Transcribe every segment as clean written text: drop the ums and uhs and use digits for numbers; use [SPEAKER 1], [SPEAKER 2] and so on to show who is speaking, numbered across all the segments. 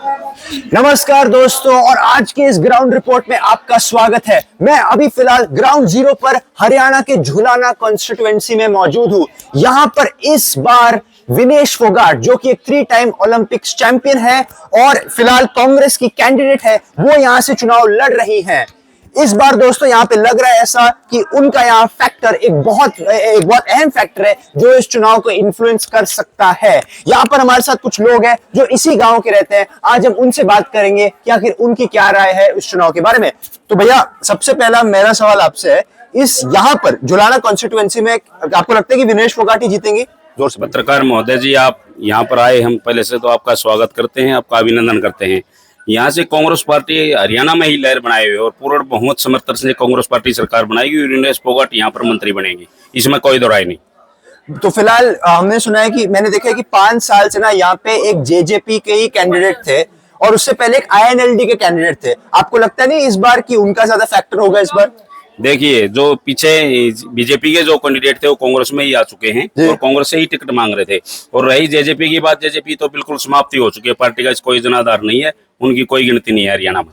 [SPEAKER 1] नमस्कार दोस्तों, और आज के इस ग्राउंड रिपोर्ट में आपका स्वागत है। मैं अभी फिलहाल ग्राउंड जीरो पर हरियाणा के झुलाना कॉन्स्टिट्यूएंसी में मौजूद हूं। यहां पर इस बार विनेश फोगाट, जो कि एक 3 टाइम ओलंपिक्स चैंपियन है और फिलहाल कांग्रेस की कैंडिडेट है, वो यहां से चुनाव लड़ रही हैं। इस बार दोस्तों यहाँ पे लग रहा है ऐसा कि उनका यहाँ फैक्टर एक बहुत अहम फैक्टर है जो इस चुनाव को इन्फ्लुएंस कर सकता है। यहाँ पर हमारे साथ कुछ लोग हैं जो इसी गांव के रहते हैं। आज हम उनसे बात करेंगे कि आखिर उनकी क्या राय है इस चुनाव के बारे में। तो भैया, सबसे पहला मेरा सवाल आपसे है, इस यहाँ पर झुलाना कॉन्स्टिट्यूएंसी में आपको लगता है कि विनेश फोगाट ही जीतेंगे? जोर से।
[SPEAKER 2] पत्रकार महोदय जी, आप यहाँ पर आए, हम पहले से तो आपका स्वागत करते हैं, आपका अभिनंदन करते हैं। यहाँ से कांग्रेस पार्टी हरियाणा में ही लहर बनाए हुए और पूर्ण बहुमत समर्थन से कांग्रेस पार्टी सरकार बनाएगी और विनेश फोगाट यहाँ पर मंत्री बनेंगे, इसमें कोई दो राय नहीं।
[SPEAKER 1] तो फिलहाल हमने सुना है कि मैंने देखा है कि 5 साल से ना यहाँ पे एक जेजेपी के ही कैंडिडेट थे और उससे पहले एक आईएनएलडी के कैंडिडेट थे। आपको लगता नहीं इस बार कि उनका ज्यादा फैक्टर होगा इस बार?
[SPEAKER 2] देखिए, जो पीछे बीजेपी के जो कैंडिडेट थे वो कांग्रेस में ही आ चुके हैं और कांग्रेस से ही टिकट मांग रहे थे। और रही जेजेपी की बात, जेजेपी तो बिल्कुल समाप्ति हो चुकी है, पार्टी का कोई जनाधार नहीं है, उनकी कोई गिनती नहीं है हरियाणा में।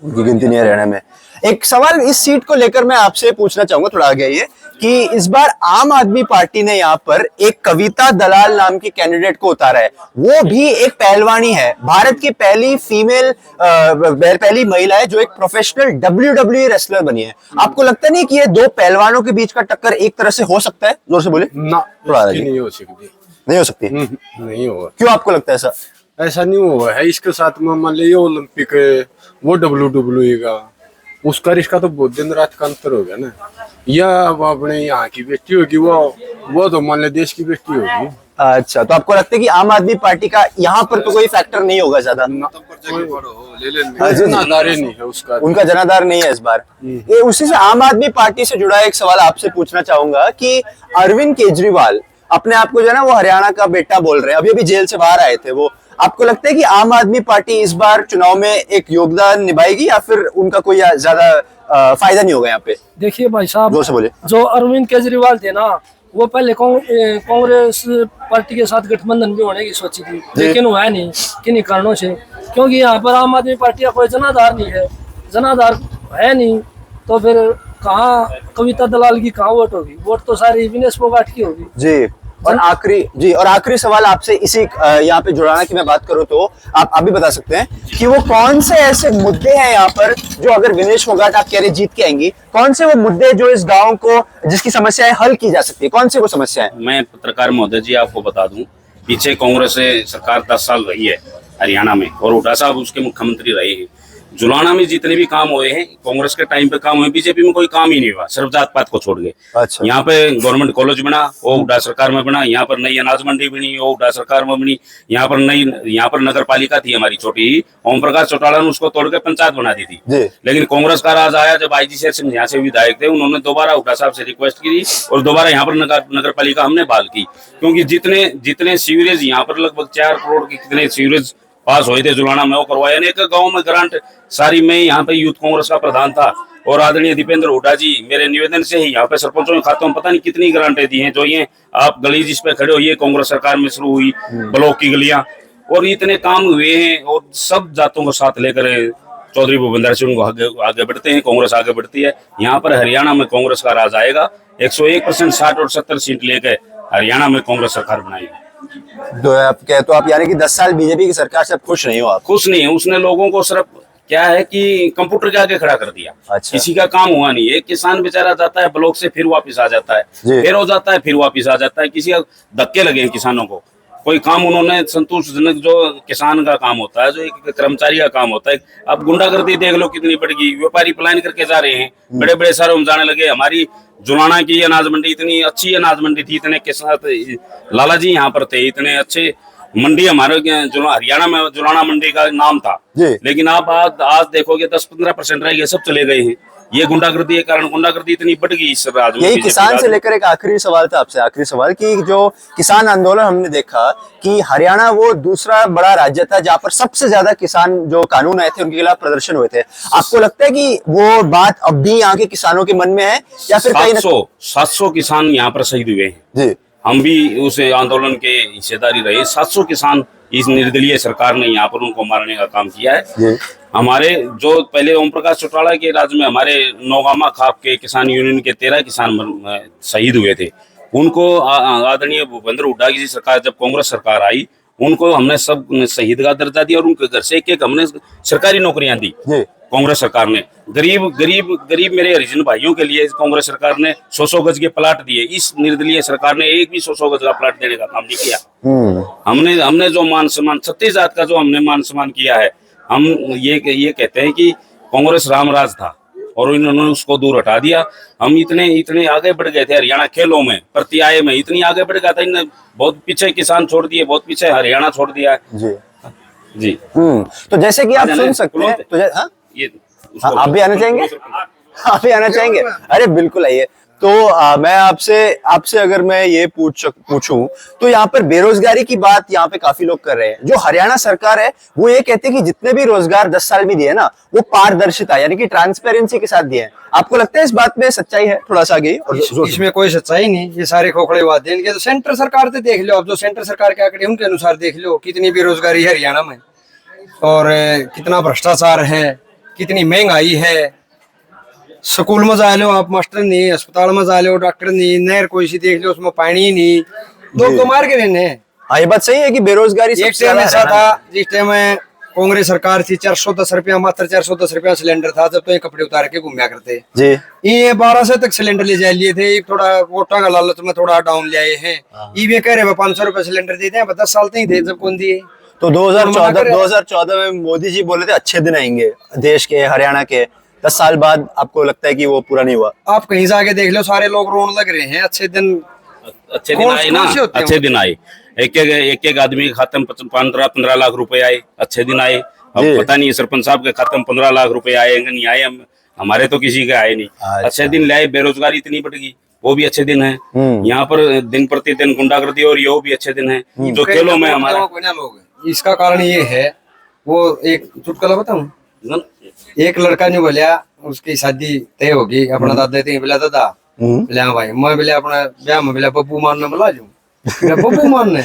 [SPEAKER 1] उनकी गिनती नहीं है हरियाणा में। एक सवाल इस सीट को लेकर मैं आपसे पूछना चाहूंगा, थोड़ा आगे आइए, कि इस बार आम आदमी पार्टी ने यहाँ पर एक कविता दलाल नाम की कैंडिडेट को उतारा है। वो भी एक पहलवानी है, भारत की पहली पहली महिला है जो एक प्रोफेशनल WWE रेसलर बनी है। आपको लगता नहीं कि ये दो पहलवानों के बीच का टक्कर एक तरह से हो सकता है? जोर से बोले
[SPEAKER 3] ना, नहीं हो सकती।
[SPEAKER 1] नहीं हो सकती?
[SPEAKER 3] नहीं होगा।
[SPEAKER 1] क्यों आपको लगता है ऐसा?
[SPEAKER 3] ऐसा नहीं हुआ है। इसके साथ में मान लीजिए ओलंपिक है, वो WWE का, उसका रिश्ता तो बहुत दिन रात का अंतर हो गया ना। या अब अपने यहाँ की बेटी होगी, वो तो मान लीजिए देश की बेटी होगी।
[SPEAKER 1] अच्छा, तो आपको लगता है कि आम आदमी पार्टी का यहाँ पर तो कोई फैक्टर नहीं होगा ज्यादा?
[SPEAKER 3] जनाधार नहीं है उसका,
[SPEAKER 1] उनका जनाधार नहीं है इस बार। ये उसी से आम आदमी पार्टी से जुड़ा एक सवाल आपसे पूछना चाहूंगा कि अरविंद केजरीवाल अपने आप को जो है ना वो हरियाणा का बेटा बोल रहे हैं, अभी अभी जेल से बाहर आए थे वो। आपको लगता है कि आम आदमी पार्टी इस बार चुनाव में एक योगदान निभाएगी या फिर उनका कोई ज्यादा फायदा नहीं होगा यहाँ पे?
[SPEAKER 4] देखिए भाई साहब,
[SPEAKER 1] जोर से बोले।
[SPEAKER 4] जो अरविंद केजरीवाल थे ना, वो पहले कांग्रेस पार्टी के साथ गठबंधन भी होने की सोची थी, लेकिन वो है नहीं किन्हीं कारणों से। क्योंकि यहाँ पर आम आदमी पार्टी का कोई जनाधार नहीं है, जनाधार है नहीं, तो फिर कहाँ कविता दलाल की कहाँ वोट होगी? वोट तो सारी विनेश फोगाट की होगी
[SPEAKER 1] जी। और आखिरी सवाल आपसे इसी यहाँ पे जुड़ाना की मैं बात करूं तो आप अभी बता सकते हैं कि वो कौन से ऐसे मुद्दे हैं यहाँ पर जो अगर विनेश फोगाट आप कह रहे जीत के आएंगी, कौन से वो मुद्दे जो इस गांव को जिसकी समस्याएं हल की जा सकती है, कौन से वो समस्याएं?
[SPEAKER 2] मैं पत्रकार महोदय जी आपको बता दूं, पीछे कांग्रेस से सरकार 10 साल रही है हरियाणा में और हुड्डा साहब उसके मुख्यमंत्री रहे हैं। झुलाना में जितने भी काम हुए हैं कांग्रेस के टाइम पे काम हुए, बीजेपी में कोई काम ही नहीं हुआ, सिर्फ जात पात को छोड़ के।
[SPEAKER 1] अच्छा।
[SPEAKER 2] यहाँ पे गवर्नमेंट कॉलेज बना, वो हुड्डा सरकार में बना। यहाँ पर नई अनाज मंडी बनी, वो हुड्डा सरकार में बनी। यहाँ पर नगर पालिका थी हमारी छोटी ही, ओम प्रकाश चौटाला ने उसको तोड़ के पंचायत बना दी थी। लेकिन कांग्रेस का राज आया जब IG शेर सिंह यहाँ से विधायक थे, उन्होंने दोबारा हुड्डा साहब से रिक्वेस्ट की और दोबारा यहाँ पर नगर पालिका हमने बहाल की। क्योंकि जितने सीवरेज यहाँ पर लगभग 4 करोड़ के कितने सीवरेज पास हुए थे झुलाना में, वो करवाया। अनेक गाँव में ग्रांट सारी में यहाँ पे यूथ कांग्रेस का प्रधान था और आदरणीय दीपेंद्र हुड्डा जी मेरे निवेदन से ही यहाँ पे सरपंचों के खातों में पता नहीं कितनी ग्रांटें दी हैं। जो ये आप गली जिस पे खड़े हो, ये कांग्रेस सरकार में शुरू हुई, ब्लॉक की गलियां, और इतने काम हुए हैं और सब जातों को साथ लेकर चौधरी भूपेंद्र सिंह आगे बढ़ते हैं, कांग्रेस आगे बढ़ती है। यहाँ पर हरियाणा में कांग्रेस का राज आएगा। 101% 60 और 70 सीट लेकर हरियाणा में कांग्रेस सरकार बनाएगी।
[SPEAKER 1] तो आप यानी कि 10 साल बीजेपी की सरकार से खुश नहीं हो? आप
[SPEAKER 2] खुश नहीं है। उसने लोगों को सिर्फ क्या है कि कंप्यूटर के आगे खड़ा कर दिया।
[SPEAKER 1] अच्छा।
[SPEAKER 2] किसी का काम हुआ नहीं है। किसान बेचारा जाता है ब्लॉक से, फिर वापस आ जाता है, फिर हो जाता है, फिर वापस आ जाता है। किसी का धक्के लगे हैं किसानों को, कोई काम उन्होंने संतोषजनक जो किसान का काम होता है, जो एक कर्मचारी का काम होता है। अब गुंडागर्दी देख लो कितनी बढ़ गई, व्यापारी पलायन करके जा रहे हैं, बड़े बड़े शहरों में जाने लगे। हमारी झुलाना की अनाज मंडी इतनी अच्छी अनाज मंडी थी, इतने किसान लाला जी यहाँ पर थे, इतने अच्छे मंडी हमारे हरियाणा में झुलाना मंडी का नाम था। लेकिन आप आज देखोगे 10-15% रह गए, सब चले गए हैं। ये गुंडागर्दी के कारण गुंडागर्दी इतनी बढ़ गई इस राज्य में।
[SPEAKER 1] यही किसान से लेकर एक आखिरी सवाल था आपसे, आखिरी सवाल कि जो किसान आंदोलन हमने देखा कि हरियाणा वो दूसरा बड़ा राज्य था जहाँ पर सबसे ज्यादा किसान जो कानून आए थे उनके खिलाफ प्रदर्शन हुए थे। आपको लगता है कि वो बात अब भी यहाँ के किसानों के मन में है या फिर
[SPEAKER 2] 700 किसान यहाँ पर शहीद हुए हैं? हम भी उस आंदोलन के हिस्सेदारी रहे। 700 किसान इस निर्दलीय सरकार ने यहाँ पर उनको मारने का काम किया है।
[SPEAKER 1] जी।
[SPEAKER 2] हमारे जो पहले ओम प्रकाश चौटाला के राज में हमारे नौगामा खाप के किसान यूनियन के 13 किसान शहीद हुए थे, उनको आदरणीय भूपेंद्र हुड्डा की सरकार, जब कांग्रेस सरकार आई, उनको हमने सब शहीद का दर्जा दिया और उनके घर से एक हमने सरकारी नौकरियां दी कांग्रेस सरकार ने। गरीब मेरे हरिजन भाइयों के लिए कांग्रेस सरकार ने 100 गज के प्लाट दिए। इस निर्दलीय सरकार ने एक भी 100 गज का प्लाट देने का काम नहीं किया। हमने जो मान सम्मान, छत्तीस जात का जो हमने मान सम्मान किया है, हम ये कहते हैं कि कांग्रेस रामराज था और इन्होंने उसको दूर हटा दिया। हम इतने आगे बढ़ गए थे हरियाणा खेलों में, प्रत्याय में इतनी आगे बढ़ गया था, इन्होंने बहुत पीछे किसान छोड़ दिए, बहुत पीछे हरियाणा छोड़ दिया है। जी।
[SPEAKER 1] तो जैसे कि आप सुन सकते हैं, तो
[SPEAKER 2] ये
[SPEAKER 1] आप भी आना चाहेंगे? आप भी आना चाहेंगे? अरे बिल्कुल आइए। तो मैं आपसे अगर मैं ये पूछूं तो यहाँ पर बेरोजगारी की बात यहाँ पे काफी लोग कर रहे हैं। जो हरियाणा सरकार है वो ये कहते हैं कि जितने भी रोजगार 10 साल में दिए ना, वो पारदर्शिता यानी कि ट्रांसपेरेंसी के साथ दिए हैं। आपको लगता है इस बात में सच्चाई है? थोड़ा सा आगे।
[SPEAKER 5] इसमें कोई सच्चाई नहीं, ये सारे खोखले वादे इनके। तो सेंटर सरकार से देख लो, अब जो सेंटर सरकार के आंकड़े उनके अनुसार देख लो कितनी बेरोजगारी है हरियाणा में, और कितना भ्रष्टाचार है, कितनी महंगाई है। स्कूल में जा लो आप, मास्टर नहीं, अस्पताल में जा लो डॉक्टर नहीं, नहर कोई सी देख लो उसमें पानी नहीं, लोग तो मार के रहने।
[SPEAKER 1] हाँ, ये बात सही है कि बेरोजगारी
[SPEAKER 5] एक टाइम ऐसा था जिस टाइम में कांग्रेस सरकार थी, 410 रुपया, मात्र 410 रुपया सिलेंडर था, जब तो ये कपड़े उतार के घूमया करते
[SPEAKER 1] जी।
[SPEAKER 5] ये 1200 तक सिलेंडर ले जा लिए थे, थोड़ा वोटा का लालच में थोड़ा डाउन ले आए हैं। ये कह रहे 500 रुपया सिलेंडर देते हैं, 10 साल तक थे जब कौन दिए।
[SPEAKER 1] तो 2014 में मोदी जी बोले थे अच्छे दिन आएंगे देश के, हरियाणा के। 10 साल बाद आपको लगता है कि वो पूरा नहीं हुआ?
[SPEAKER 5] आप कहीं जाके देख लो, सारे लोग रोने लग रहे हैं। अच्छे दिन
[SPEAKER 2] आए ना, अच्छे दिन आए। एक आदमी के खाते में 15 लाख रुपए आए, अच्छे दिन आए। अब पता नहीं सरपंच साहब के खाते में 15 लाख रुपए आएंगे नहीं आए, हमारे तो किसी के आए नहीं। अच्छे दिन लाए। बेरोजगारी इतनी बढ़ गई, वो भी अच्छे दिन है। यहाँ पर दिन प्रतिदिन गुंडागर्दी और ये भी अच्छे दिन है। जो खेलों में हमारा,
[SPEAKER 5] इसका कारण ये है, वो एक चुटकुला बताऊं। एक लड़का ने बोलिया उसकी शादी तय होगी, अपना दादा थे बोला दादा, बोले हाँ भाई, मैं बोले अपना ब्याह में बोला बब्बू मारने बोला जो बब्बू मारने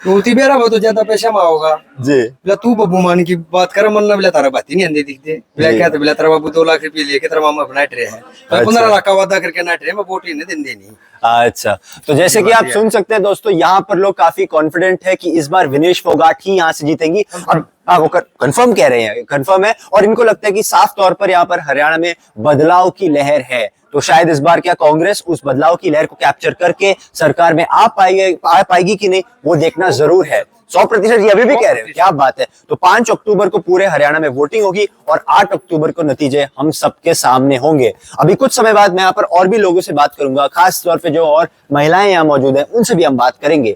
[SPEAKER 5] तो बेरा वो तो ज्यादा पैसा में होगा
[SPEAKER 1] जी।
[SPEAKER 5] बोला तू बब्बू मान की बात कर, मन बोला तारा बात ही नहीं आंदी दिखते। बोला क्या था, बोला तेरा बाबू 2 लाख रुपये लेके तेरा मामा अपना रहे है, 15 लाख का वादा करके नाट रहे, मैं वोट ही नहीं देनी।
[SPEAKER 1] अच्छा, तो जैसे कि आप सुन सकते हैं दोस्तों, यहाँ पर लोग काफी कॉन्फिडेंट है कि इस बार विनेश फोगाट ही यहाँ से जीतेंगी। और वो कंफर्म कह रहे हैं, कंफर्म है। और इनको लगता है कि साफ तौर पर यहाँ पर हरियाणा में बदलाव की लहर है। तो शायद इस बार क्या कांग्रेस उस बदलाव की लहर को कैप्चर करके सरकार में आ पाएगी कि नहीं, वो देखना जरूर है। 100% ये अभी भी कह रहे हैं, क्या बात है। तो 5 अक्टूबर को पूरे हरियाणा में वोटिंग होगी और 8 अक्टूबर को नतीजे हम सबके सामने होंगे। अभी कुछ समय बाद मैं यहाँ पर और भी लोगों से बात करूंगा, खास तौर पे जो और महिलाएं यहाँ मौजूद हैं उनसे भी हम बात करेंगे।